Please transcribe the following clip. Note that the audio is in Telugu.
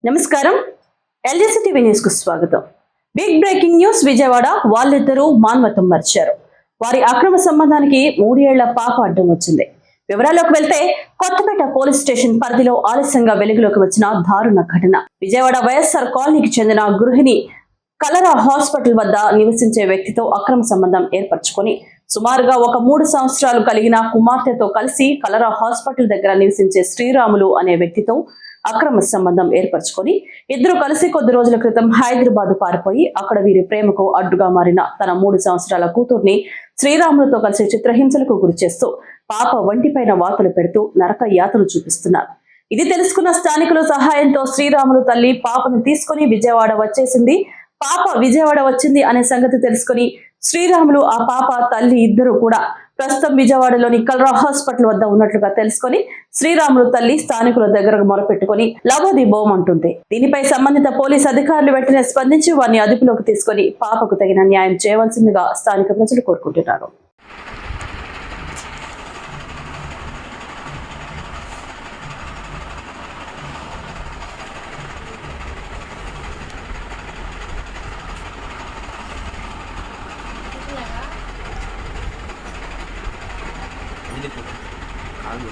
నమస్కారం. ఎల్జీసీ టీవీ న్యూస్ కు స్వాగతం. Big breaking news. విజయవాడ వాళ్ళిద్దరూ మానవత్వం మర్చారు. వారి అక్రమ సంబంధానికి 3 ఏళ్ల పాప అడ్డం వచ్చింది. వివరాల్లోకి వెళ్తే కొత్తపేట పోలీస్ స్టేషన్ పరిధిలో ఆలస్యంగా వెలుగులోకి వచ్చిన దారుణ ఘటన. విజయవాడ వైఎస్ఆర్ కాలనీకి చెందిన గృహిణి కలరా హాస్పిటల్ వద్ద నివసించే వ్యక్తితో అక్రమ సంబంధం ఏర్పరచుకొని సుమారుగా ఒక 3 సంవత్సరాలు కలిగిన కుమార్తెతో కలిసి కలరా హాస్పిటల్ దగ్గర నివసించే శ్రీరాములు అనే వ్యక్తితో అక్రమ సంబంధం ఏర్పరచుకొని ఇద్దరు కలిసి కొద్ది రోజుల క్రితం హైదరాబాద్ పారిపోయి అక్కడ వీరి ప్రేమకు అడ్డుగా మారిన తన 3 సంవత్సరాల కూతుర్ని శ్రీరాములతో కలిసి చిత్రహింసలకు గురి చేస్తూ పాప వంటిపైన వాతలు పెడుతూ నరక యాతలు చూపిస్తున్నారు. ఇది తెలుసుకున్న స్థానికుల సహాయంతో శ్రీరాములు తల్లి పాపను తీసుకుని విజయవాడ వచ్చేసింది. పాప విజయవాడ వచ్చింది అనే సంగతి తెలుసుకుని శ్రీరాములు ఆ పాప తల్లి ఇద్దరు కూడా ప్రస్తుతం విజయవాడలోని కలరా హాస్పిటల్ వద్ద ఉన్నట్లుగా తెలుసుకుని శ్రీరాములు తల్లి స్థానికుల దగ్గరకు మొరపెట్టుకుని లవోదిబోం అంటుంది. దీనిపై సంబంధిత పోలీసు అధికారులు వెంటనే స్పందించి వారిని అదుపులోకి తీసుకుని పాపకు తగిన న్యాయం చేయవలసిందిగా స్థానిక ప్రజలు కోరుకుంటున్నారు. కాలు